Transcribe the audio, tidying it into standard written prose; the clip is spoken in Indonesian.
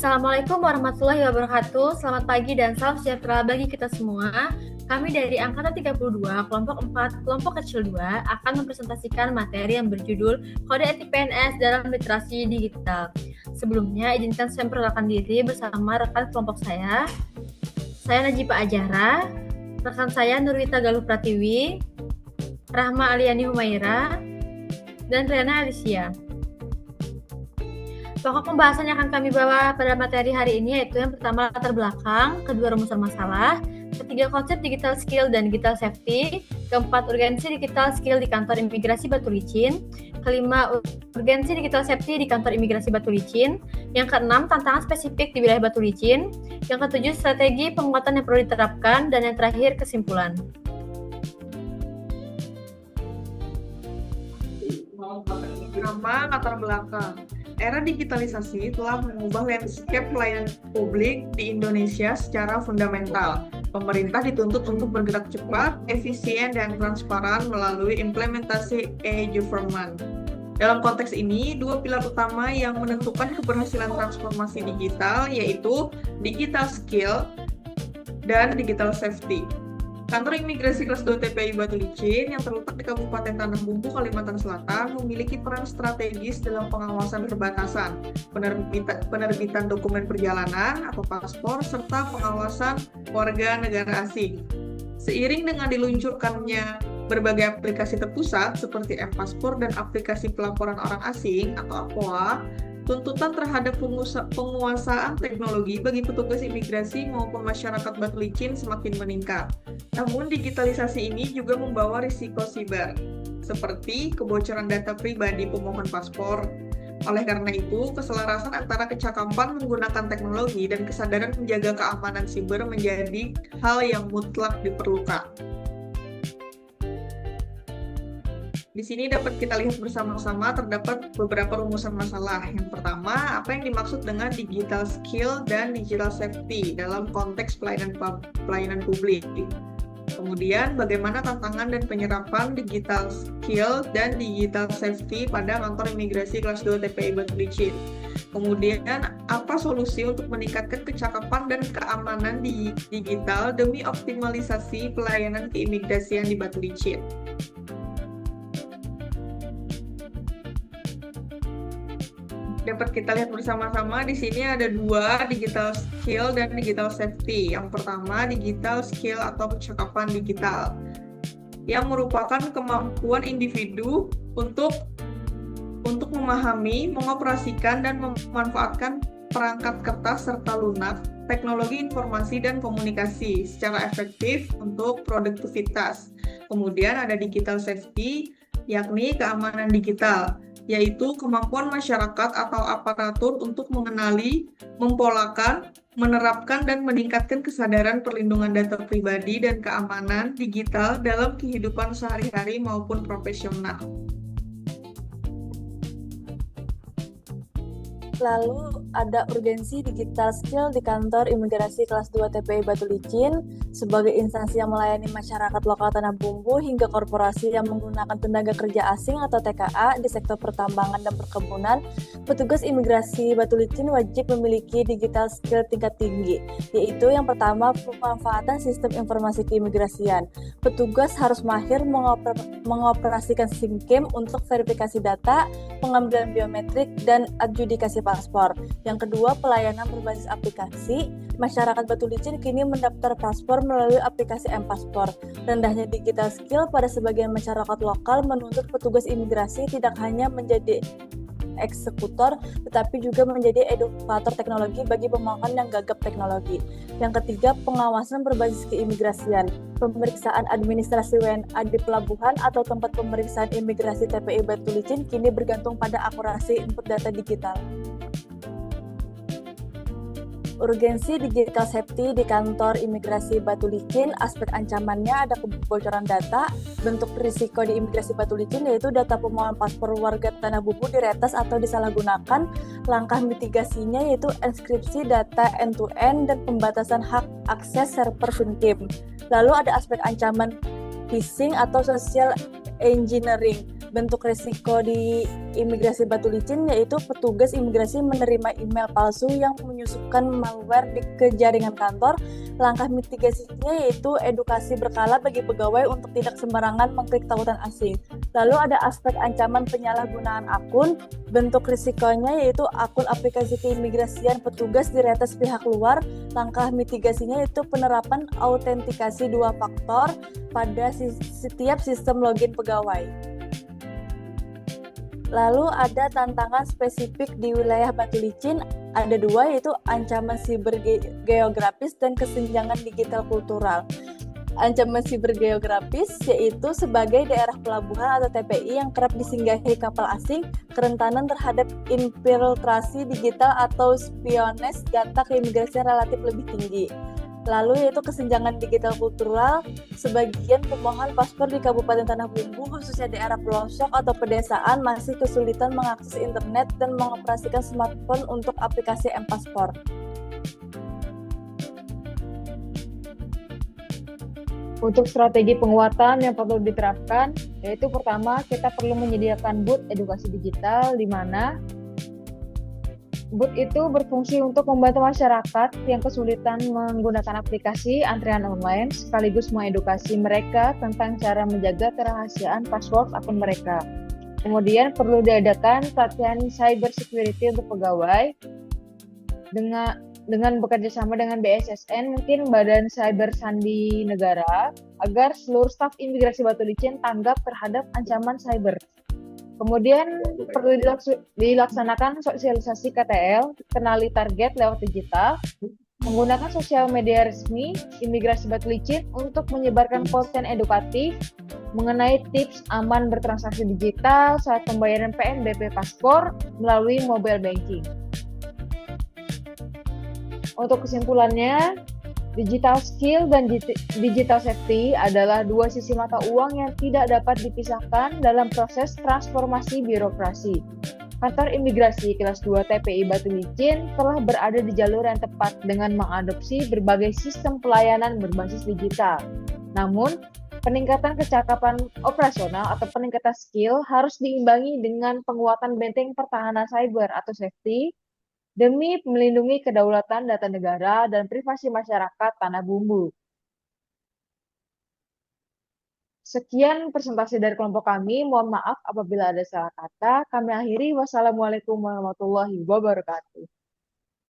Assalamualaikum warahmatullahi wabarakatuh. Selamat pagi dan salam sejahtera bagi kita semua. Kami dari Angkatan 32, kelompok 4, kelompok kecil 2, akan mempresentasikan materi yang berjudul Kode Etik PNS dalam Literasi Digital. Sebelumnya, izinkan saya memperkenalkan diri bersama rekan kelompok saya. Saya Najibah Ajara, rekan saya Nurwita Galuh Pratiwi, Rahma Aliani Humaira, dan Riana Alicia. Pokok pembahasan yang akan kami bawa pada materi hari ini yaitu yang pertama latar belakang, kedua rumusan masalah, ketiga konsep digital skill dan digital safety, keempat urgensi digital skill di kantor imigrasi Batu Licin, kelima urgensi digital safety di kantor imigrasi Batu Licin, yang keenam tantangan spesifik di wilayah Batu Licin, yang ketujuh strategi penguatan yang perlu diterapkan, dan yang terakhir kesimpulan. Pertama, latar belakang. Era digitalisasi telah mengubah landscape pelayanan publik di Indonesia secara fundamental. Pemerintah dituntut untuk bergerak cepat, efisien, dan transparan melalui implementasi e-government. Dalam konteks ini, dua pilar utama yang menentukan keberhasilan transformasi digital yaitu digital skill dan digital safety. Kantor Imigrasi Kelas 2 TPI Batu Licin yang terletak di Kabupaten Tanah Bumbu, Kalimantan Selatan memiliki peran strategis dalam pengawasan perbatasan, penerbitan dokumen perjalanan atau paspor, serta pengawasan warga negara asing. Seiring dengan diluncurkannya berbagai aplikasi terpusat seperti M-Paspor dan aplikasi pelaporan orang asing atau APOA, tuntutan terhadap penguasaan teknologi bagi petugas imigrasi maupun masyarakat Batu Licin semakin meningkat. Namun, digitalisasi ini juga membawa risiko siber, seperti kebocoran data pribadi pemohon paspor. Oleh karena itu, keselarasan antara kecakapan menggunakan teknologi dan kesadaran menjaga keamanan siber menjadi hal yang mutlak diperlukan. Di sini dapat kita lihat bersama-sama terdapat beberapa rumusan masalah. Yang pertama, apa yang dimaksud dengan digital skill dan digital safety dalam konteks pelayanan publik. Kemudian, bagaimana tantangan dan penyerapan digital skill dan digital safety pada kantor imigrasi kelas 2 TPI Batu Licin. Kemudian, apa solusi untuk meningkatkan kecakapan dan keamanan di digital demi optimalisasi pelayanan keimigrasian di Batu Licin. Dapat kita lihat bersama-sama di sini ada dua, digital skill dan digital safety. Yang pertama, digital skill atau kecakapan digital, yang merupakan kemampuan individu untuk memahami, mengoperasikan, dan memanfaatkan perangkat kertas serta lunak, teknologi informasi dan komunikasi secara efektif untuk produktivitas. Kemudian ada digital safety, yakni keamanan digital, yaitu kemampuan masyarakat atau aparatur untuk mengenali, mempolakan, menerapkan, dan meningkatkan kesadaran perlindungan data pribadi dan keamanan digital dalam kehidupan sehari-hari maupun profesional. Lalu ada urgensi digital skill di kantor imigrasi kelas 2 TPI Batu Licin sebagai instansi yang melayani masyarakat lokal Tanah Bumbu hingga korporasi yang menggunakan tenaga kerja asing atau TKA di sektor pertambangan dan perkebunan. Petugas imigrasi Batu Licin wajib memiliki digital skill tingkat tinggi, yaitu yang pertama pemanfaatan sistem informasi keimigrasian. Petugas harus mahir mengoperasikan SIM untuk verifikasi data, pengambilan biometrik, dan adjudikasi paspor. Yang kedua, pelayanan berbasis aplikasi. Masyarakat Batu Licin kini mendaftar paspor melalui aplikasi M-Paspor. Rendahnya digital skill pada sebagian masyarakat lokal menuntut petugas imigrasi tidak hanya menjadi eksekutor, tetapi juga menjadi edukator teknologi bagi pemohon yang gagap teknologi. Yang ketiga, pengawasan berbasis keimigrasian. Pemeriksaan administrasi WNA di pelabuhan atau tempat pemeriksaan imigrasi TPI Batu Licin kini bergantung pada akurasi input data digital. Urgensi digital safety di kantor imigrasi Batu Licin, aspek ancamannya ada kebocoran data. Bentuk risiko di imigrasi Batu Licin yaitu data pemohon paspor warga Tanah Bumbu diretas atau disalahgunakan. Langkah mitigasinya yaitu enskripsi data end-to-end dan pembatasan hak akses server SIM. Lalu ada aspek ancaman phishing atau social engineering. Bentuk risiko di imigrasi Batu Licin, yaitu petugas imigrasi menerima email palsu yang menyusupkan malware ke jaringan kantor. Langkah mitigasinya yaitu edukasi berkala bagi pegawai untuk tidak sembarangan mengklik tautan asing. Lalu ada aspek ancaman penyalahgunaan akun. Bentuk risikonya yaitu akun aplikasi keimigrasian petugas diretas pihak luar. Langkah mitigasinya yaitu penerapan autentikasi 2 faktor pada setiap sistem login pegawai. Lalu ada tantangan spesifik di wilayah Batu Licin, ada 2 yaitu ancaman siber geografis dan kesenjangan digital kultural. Ancaman siber geografis yaitu sebagai daerah pelabuhan atau TPI yang kerap disinggahi kapal asing, kerentanan terhadap infiltrasi digital atau spionage data keimigrasian relatif lebih tinggi. Lalu yaitu kesenjangan digital kultural, sebagian pemohon paspor di Kabupaten Tanah Bumbu khususnya daerah pelosok atau pedesaan masih kesulitan mengakses internet dan mengoperasikan smartphone untuk aplikasi M-Paspor. Untuk strategi penguatan yang perlu diterapkan, yaitu pertama kita perlu menyediakan booth edukasi digital di mana booth itu berfungsi untuk membantu masyarakat yang kesulitan menggunakan aplikasi antrian online sekaligus mengedukasi mereka tentang cara menjaga kerahasiaan password akun mereka. Kemudian perlu diadakan pelatihan cyber security untuk pegawai dengan bekerja sama dengan BSSN, mungkin Badan Cyber Sandi Negara, agar seluruh staf imigrasi Batu Licin tanggap terhadap ancaman cyber. Kemudian perlu dilaksanakan sosialisasi KTL, kenali target lewat digital, menggunakan sosial media resmi imigrasi Batu Licin untuk menyebarkan konten edukatif mengenai tips aman bertransaksi digital saat pembayaran PNBP paspor melalui mobile banking. Untuk kesimpulannya, digital skill dan digital safety adalah 2 sisi mata uang yang tidak dapat dipisahkan dalam proses transformasi birokrasi. Kantor Imigrasi Kelas 2 TPI Batu Licin telah berada di jalur yang tepat dengan mengadopsi berbagai sistem pelayanan berbasis digital. Namun, peningkatan kecakapan operasional atau peningkatan skill harus diimbangi dengan penguatan benteng pertahanan cyber atau safety demi melindungi kedaulatan data negara dan privasi masyarakat Tanah Bumbu. Sekian presentasi dari kelompok kami. Mohon maaf apabila ada salah kata. Kami akhiri. Wassalamualaikum warahmatullahi wabarakatuh.